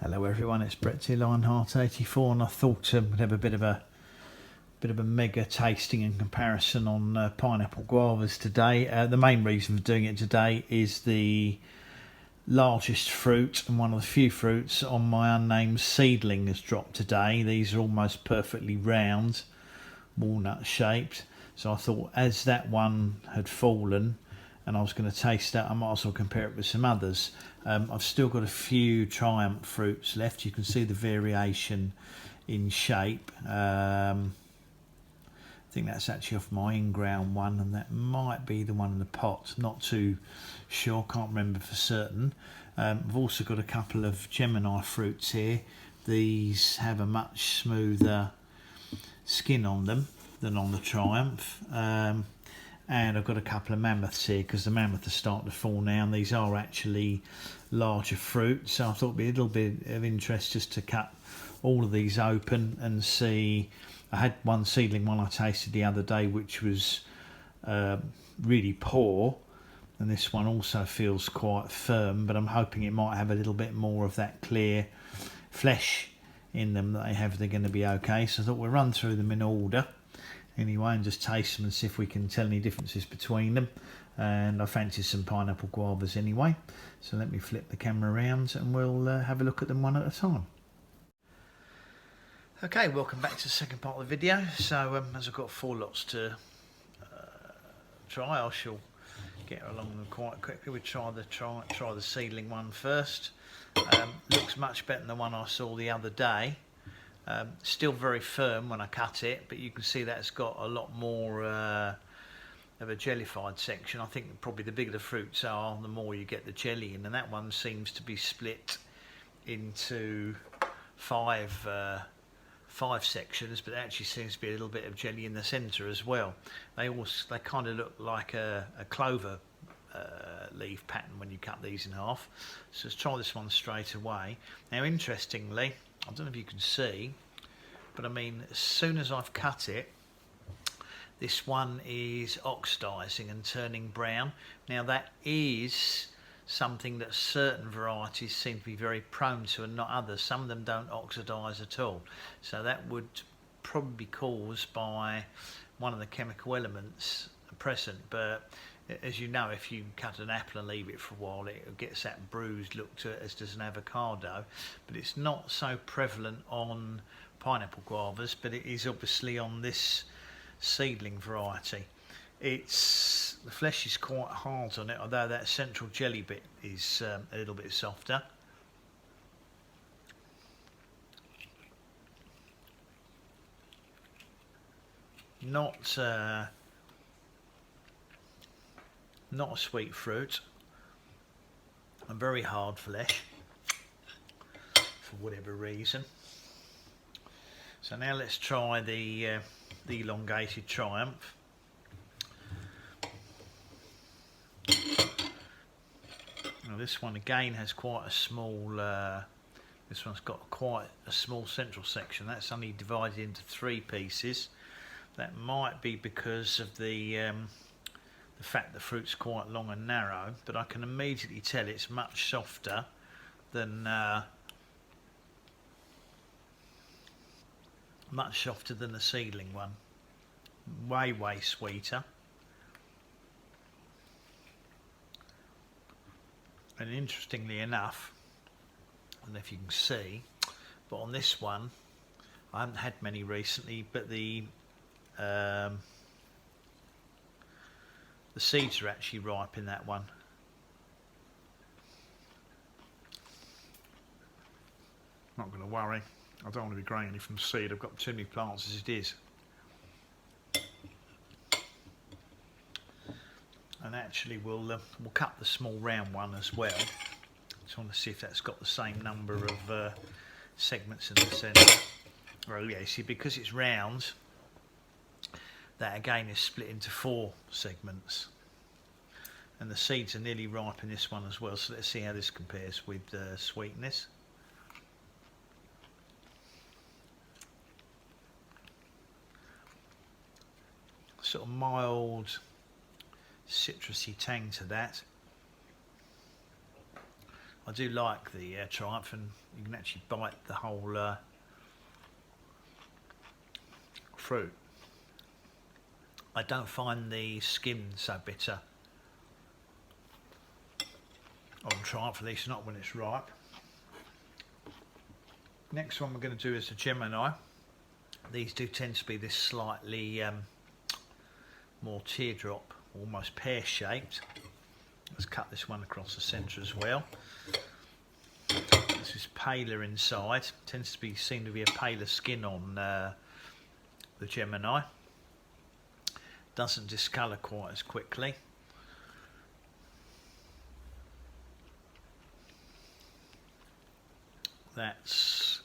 Hello everyone, it's Brett Lionheart84, and I thought we'd have a bit of a mega tasting and comparison on pineapple guavas today. The main reason for doing it today is the largest fruit and one of the few fruits on my unnamed seedling has dropped today. These are almost perfectly round, walnut shaped, so I thought as that one had fallen and I was going to taste that, I might as well compare it with some others. I've still got a few Triumph fruits left. You can see the variation in shape. I think that's actually off my in-ground one, and that might be the one in the pot. Not too sure, can't remember for certain. I've also got a couple of Gemini fruits here. These have a much smoother skin on them than on the Triumph. And I've got a couple of Mammoths here because the Mammoth are starting to fall now, and these are actually larger fruit, so I thought it'd be a little bit of interest just to cut all of these open and see. I had one seedling one I tasted the other day which was really poor, and this one also feels quite firm, but I'm hoping it might have a little bit more of that clear flesh in them that they have. They're going to be okay, so I thought we'll run through them in order anyway and just taste them and see if we can tell any differences between them. And I fancy some pineapple guavas anyway, so let me flip the camera around and we'll have a look at them one at a time. Okay, welcome back to the second part of the video. So as I've got 4 lots to try, I shall get along them quite quickly. We try the seedling one first. Looks much better than the one I saw the other day. Still very firm when I cut it, but you can see that it's got a lot more of a jellified section. I think probably the bigger the fruits are, the more you get the jelly in, and that one seems to be split into five sections, but it actually seems to be a little bit of jelly in the centre as well. They kind of look like a clover leaf pattern when you cut these in half. So let's try this one straight away. Now interestingly, I don't know if you can see, but I mean, as soon as I've cut it, this one is oxidising and turning brown. Now that is something that certain varieties seem to be very prone to and not others. Some of them don't oxidise at all. So that would probably be caused by one of the chemical elements present. But as you know, if you cut an apple and leave it for a while, it gets that bruised look to it, as does an avocado. But it's not so prevalent on pineapple guavas, but it is obviously on this seedling variety. The flesh is quite hard on it, although that central jelly bit is a little bit softer. Not a sweet fruit, a very hard flesh for whatever reason. So now let's try the elongated Triumph. Now this one again has quite a small, this one's got quite a small central section. That's only divided into 3 pieces. That might be because of the fact the fruit's quite long and narrow, but I can immediately tell it's much softer than the seedling one. Way sweeter. And interestingly enough, I don't know if you can see, but on this one, I haven't had many recently, but the seeds are actually ripe in that one. Not going to worry. I don't want to be growing any from seed. I've got too many plants as it is. And actually we'll cut the small round one as well. Just want to see if that's got the same number of segments in the centre. Well, yeah, see, because it's round, that again is split into 4 segments. And the seeds are nearly ripe in this one as well, so let's see how this compares with sweetness. Sort of mild citrusy tang to that. I do like the Triumph, and you can actually bite the whole fruit. I don't find the skin so bitter on Triumph, at least not when it's ripe. Next one we're going to do is the Gemini. These do tend to be this slightly more teardrop, almost pear-shaped. Let's cut this one across the centre as well. This is paler inside. Tends to be seen to be a paler skin on the Gemini. Doesn't discolour quite as quickly. That's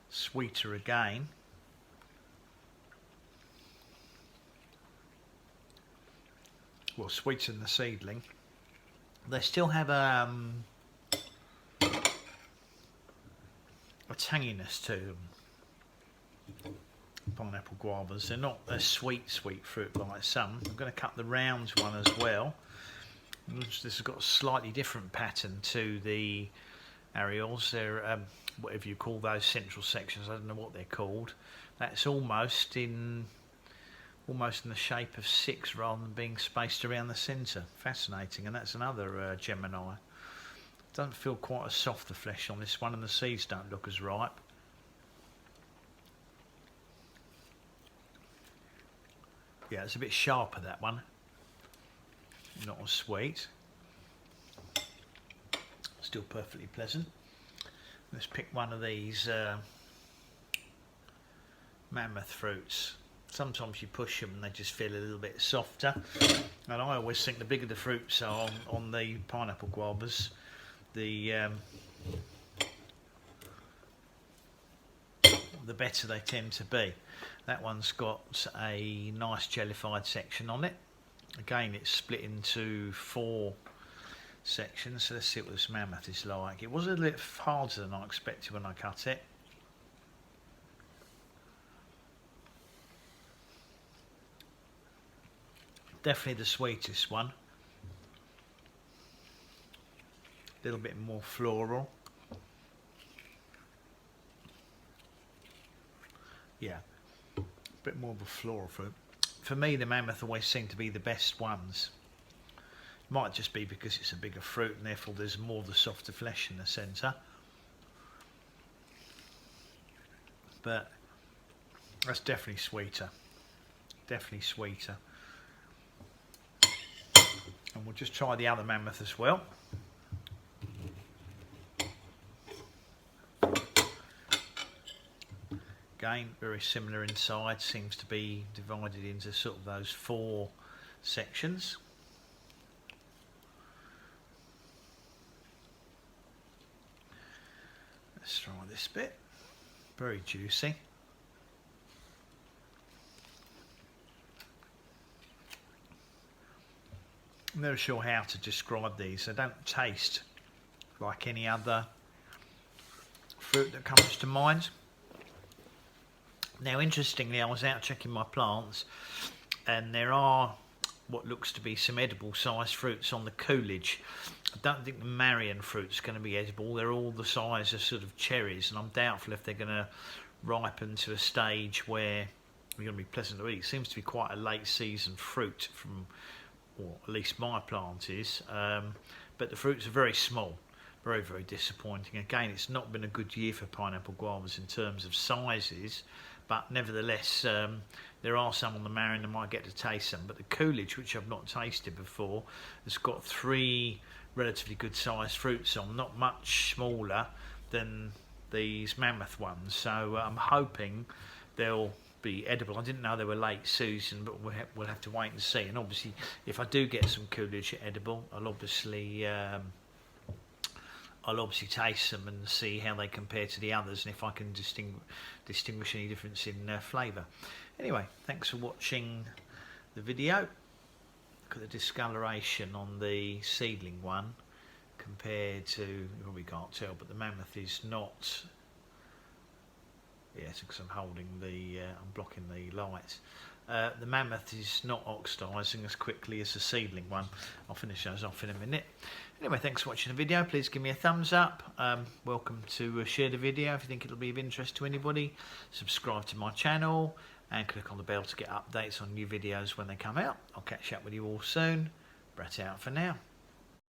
sweeter again. Well, sweeter than the seedling. They still have a tanginess to them. Pineapple guavas. They're not a sweet fruit like some. I'm going to cut the round one as well. This has got a slightly different pattern to the areoles. They're whatever you call those central sections. I don't know what they're called. That's almost in the shape of 6 rather than being spaced around the centre. Fascinating. And that's another Gemini. Doesn't feel quite as soft, the flesh on this one, and the seeds don't look as ripe. Yeah, it's a bit sharper, that one. Not as sweet. Still perfectly pleasant. Let's pick one of these Mammoth fruits. Sometimes you push them and they just feel a little bit softer. And I always think the bigger the fruits are on the pineapple guavas, the better they tend to be. That one's got a nice jellified section on it. Again, it's split into 4 sections, so let's see what this Mammoth is like. It was a little harder than I expected when I cut it. Definitely the sweetest one. A little bit more floral. Yeah, a bit more of a floral fruit. For me, the Mammoth always seem to be the best ones. Might just be because it's a bigger fruit and therefore there's more of the softer flesh in the centre. But that's definitely sweeter. Definitely sweeter. And we'll just try the other Mammoth as well. Again, very similar inside, seems to be divided into sort of those 4 sections. Let's try this bit. Very juicy. I'm never sure how to describe these. They don't taste like any other fruit that comes to mind. Now, interestingly, I was out checking my plants and there are what looks to be some edible sized fruits on the Coolidge. I don't think the Marion fruit's going to be edible. They're all the size of sort of cherries, and I'm doubtful if they're going to ripen to a stage where they're going to be pleasant to eat. It seems to be quite a late season fruit from, or at least my plant is, but the fruits are very small. Very, very disappointing. Again, it's not been a good year for pineapple guavas in terms of sizes, but nevertheless, there are some on the Marion that might get to taste them. But the Coolidge, which I've not tasted before, has got 3 relatively good sized fruits on, not much smaller than these Mammoth ones. So I'm hoping they'll be edible. I didn't know they were late season, but we'll have to wait and see. And obviously, if I do get some Coolidge edible, I'll obviously taste them and see how they compare to the others, and if I can distinguish any difference in flavour. Anyway, thanks for watching the video. Look at the discoloration on the seedling one compared to, well, we can't tell, but the Mammoth is not. Yes, because I'm holding the, I'm blocking the light. The Mammoth is not oxidising as quickly as the seedling one. I'll finish those off in a minute. Anyway, thanks for watching the video. Please give me a thumbs up. Welcome to share the video if you think it'll be of interest to anybody. Subscribe to my channel and click on the bell to get updates on new videos when they come out. I'll catch up with you all soon. Brett out for now.